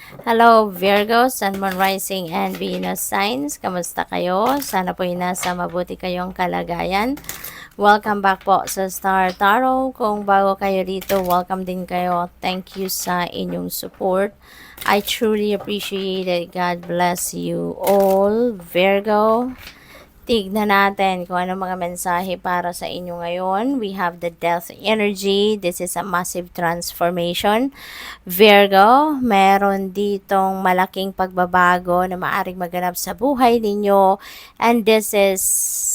Hello Virgo, Sun, Moon, Rising, and Venus signs. Kamusta kayo? Sana po nasa mabuti kayong kalagayan. Welcome back po sa Star Tarot. Kung bago kayo dito, welcome din kayo. Thank you sa inyong support. I truly appreciate it. God bless you all, Virgo. Tignan natin kung ano mga mensahe para sa inyo ngayon. We have the death energy. This is a massive transformation. Virgo, meron ditong malaking pagbabago na maaring maganap sa buhay ninyo. And this is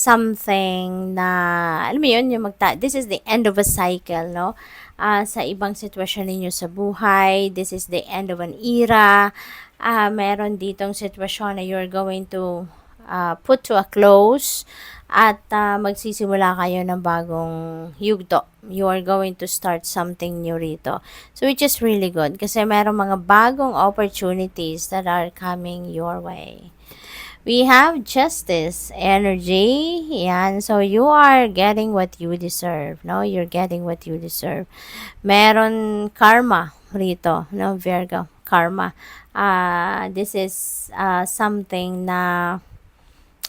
something na, alam mo yun, this is the end of a cycle, no? Sa ibang sitwasyon ninyo sa buhay, this is the end of an era. Meron ditong sitwasyon na you're going to put to a close at magsisimula kayo ng bagong yugto. You are going to start something new rito. So which is really good kasi meron mga bagong opportunities that are coming your way. We have justice energy. Yan. So you are getting what you deserve. No? You're getting what you deserve. Meron karma rito. No? Virgo. Karma. This is something na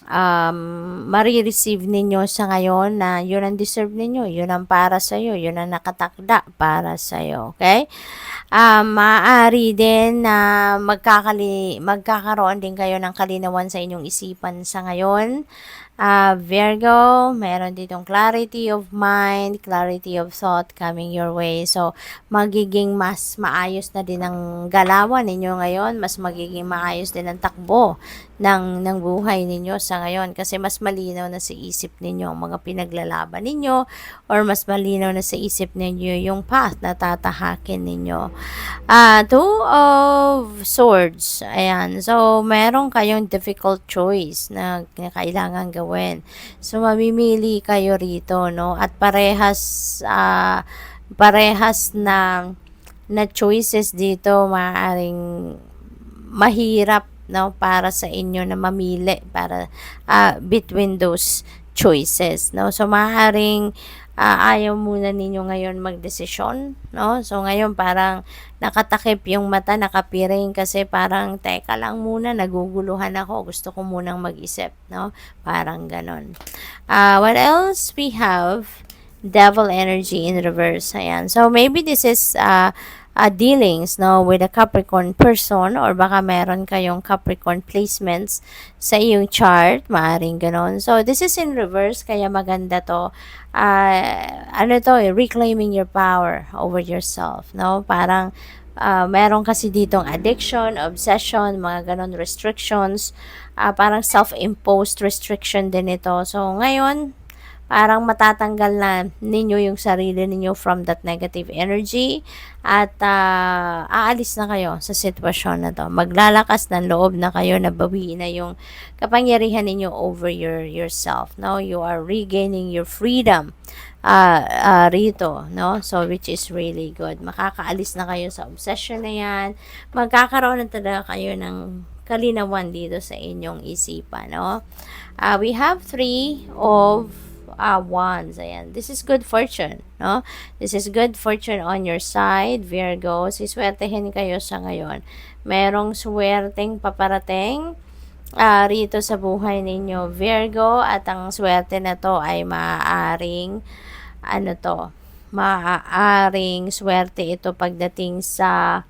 marireceive ninyo sa ngayon na yun ang deserve ninyo, yun ang para sa'yo, yun ang nakatakda para sa'yo, okay? Maaari din na magkakaroon din kayo ng kalinawan sa inyong isipan sa ngayon. Virgo, meron ditong clarity of mind, clarity of thought coming your way. So, magiging mas maayos na din ang galawan ninyo ngayon, mas magiging maayos din ang takbo ng buhay ninyo sa ngayon kasi mas malinaw na sa isip ninyo ang mga pinaglalaban ninyo or mas malinaw na sa isip ninyo yung path na tatahakin ninyo. Two of Swords. Ayan. So, meron kayong difficult choice na kailangan gawin. So, mamimili kayo rito, no? At parehas na choices dito maaaring mahirap, no, para sa inyo na mamili para between those choices, no? So maaaring ayaw muna ninyo ngayon magdesisyon, no? So ngayon parang nakatakip yung mata, nakapiring kasi parang teka lang muna, naguguluhan ako, gusto ko munang mag-isip, no? Parang ganon. What else? We have devil energy in reverse. Ayan. So maybe this is dealings, no, with a Capricorn person or baka meron kayong Capricorn placements sa iyong chart, maaring ganon. So this is in reverse kaya maganda to. Reclaiming your power over yourself, no? Parang meron kasi ditong addiction, obsession, mga ganon restrictions, parang self-imposed restriction din ito. So ngayon parang matatanggal na ninyo yung sarili ninyo from that negative energy at aalis na kayo sa sitwasyon na to. Maglalakas ng loob na kayo na bawiin na yung kapangyarihan ninyo over yourself. No? You are regaining your freedom rito, no? So which is really good. Makakaalis na kayo sa obsession na yan. Magkakaroon na talaga kayo ng kalinawan dito sa inyong isipan, no? We have 3 of Wands. Ayan. This is good fortune, no? This is good fortune on your side, Virgo. Siswertehin kayo sa ngayon. Merong swerteng paparating rito sa buhay ninyo, Virgo, at ang swerte na to ay maaaring maaaring swerte ito pagdating sa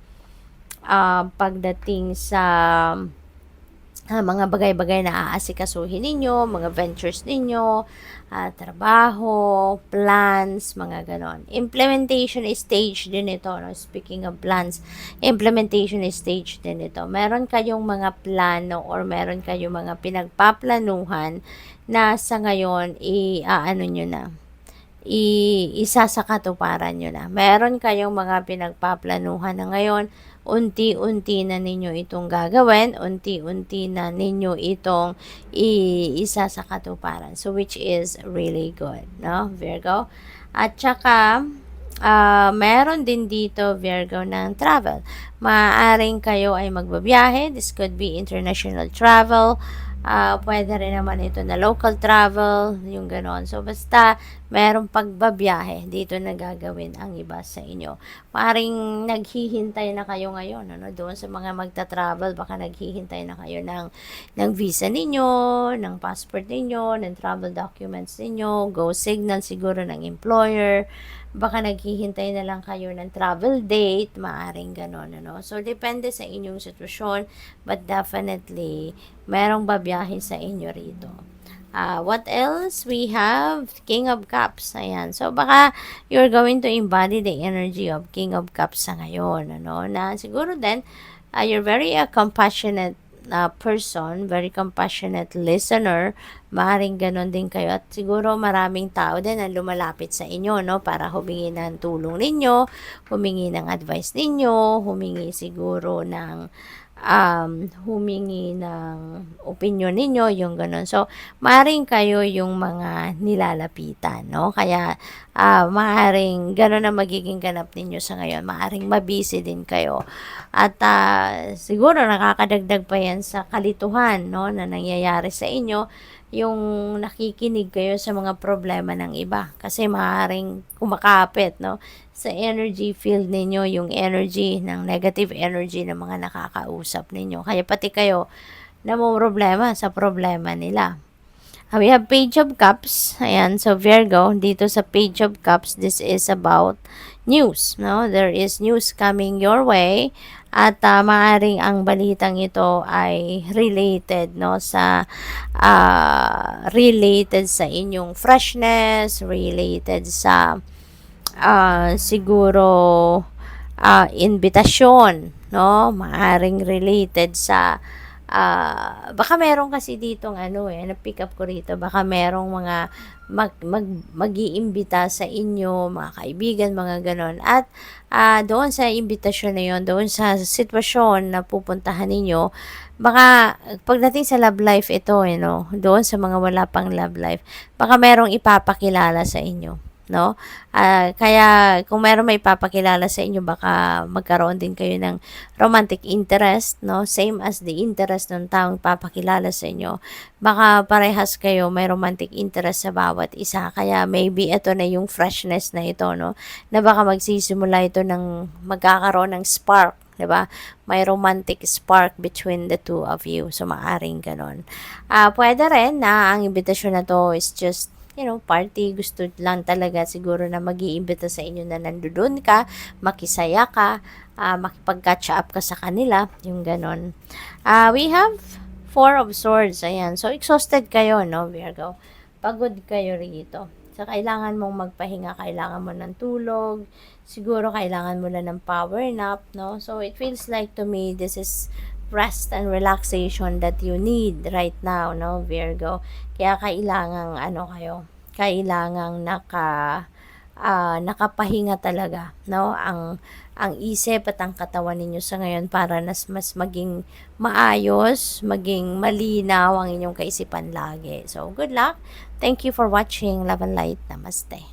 mga bagay-bagay na aasikasuhin ninyo, mga ventures ninyo, trabaho, plans, mga ganon. Implementation stage din ito. No? Speaking of plans, implementation stage din ito. Meron kayong mga plano or meron kayong mga pinagpaplanuhan na sa ngayon isasakatuparan nyo na. Meron kayong mga pinagpaplanuhan na ngayon, unti-unti na ninyo itong gagawin, unti-unti na ninyo itong isasakatuparan. So, which is really good, no, Virgo? At saka, meron din dito, Virgo, ng travel. Maaaring kayo ay magbabiyahe. This could be international travel. Pwede rin naman ito na local travel, yung ganon. So, basta merong pagbabiyahe, dito na gagawin ang iba sa inyo. Maring naghihintay na kayo ngayon, doon sa mga magta-travel, baka naghihintay na kayo ng visa ninyo, ng passport ninyo, ng travel documents ninyo, go signal siguro ng employer, baka naghihintay na lang kayo ng travel date, maaring ganon, So, depende sa inyong sitwasyon, but definitely, merong babiyahe sa inyo rito. What else? We have King of Cups. Ayan. So, baka you're going to embody the energy of King of Cups sa ngayon. Na siguro din, you're very compassionate person, very compassionate listener. Maaaring ganon din kayo. At siguro maraming tao din ang lumalapit sa inyo, para humingi ng tulong ninyo, humingi ng advice ninyo, humingi siguro ng humingi ng opinion ninyo, yung ganun. So, maaaring kayo yung mga nilalapitan, Kaya, maaaring ganun ang magiging ganap ninyo sa ngayon. Maaaring mabisi din kayo. At, siguro nakakadagdag pa yan sa kalituhan, na nangyayari sa inyo, yung nakikinig kayo sa mga problema ng iba. Kasi maaaring kumakapit, sa energy field ninyo, yung energy ng negative energy ng mga nakakausap ninyo. Kaya pati kayo namumroblema sa problema nila. We have Page of Cups. Ayan, so Virgo, dito sa Page of Cups, this is about news, There is news coming your way at maaring ang balitang ito ay related, related sa inyong freshness, related sa siguro invitasyon, maaring related sa baka meron kasi ditong na-pick up ko rito, baka merong mga mag-iimbita sa inyo, mga kaibigan, mga ganon. At doon sa imbitasyon na yon, doon sa sitwasyon na pupuntahan ninyo, baka pagdating sa love life ito, doon sa mga wala pang love life, baka merong ipapakilala sa inyo. Kaya kung meron may papakilala sa inyo, baka magkaroon din kayo ng romantic interest, same as the interest ng taong papakilala sa inyo. Baka parehas kayo may romantic interest sa bawat isa, kaya maybe ito na yung freshness na ito, na baka magsisimula ito ng magkakaroon ng spark, diba? May romantic spark between the two of you, so maaring ganon. Pwede rin na ang invitation na to is just party, gusto lang talaga siguro na mag-iimbita sa inyo na nandoon ka, makisaya ka, makipag-catch up ka sa kanila, yung ganon. We have Four of Swords, ayan. So, exhausted kayo, Virgo? Pagod kayo rito. So, kailangan mong magpahinga, kailangan mo ng tulog, siguro kailangan mo na ng power nap, So, it feels like to me, this is rest and relaxation that you need right now, Virgo? Kaya kailangang kailangang nakapahinga talaga, ang isip at ang katawan ninyo sa ngayon para mas maging maayos, maging malinaw ang inyong kaisipan lagi. So, good luck. Thank you for watching. Love and light. Namaste.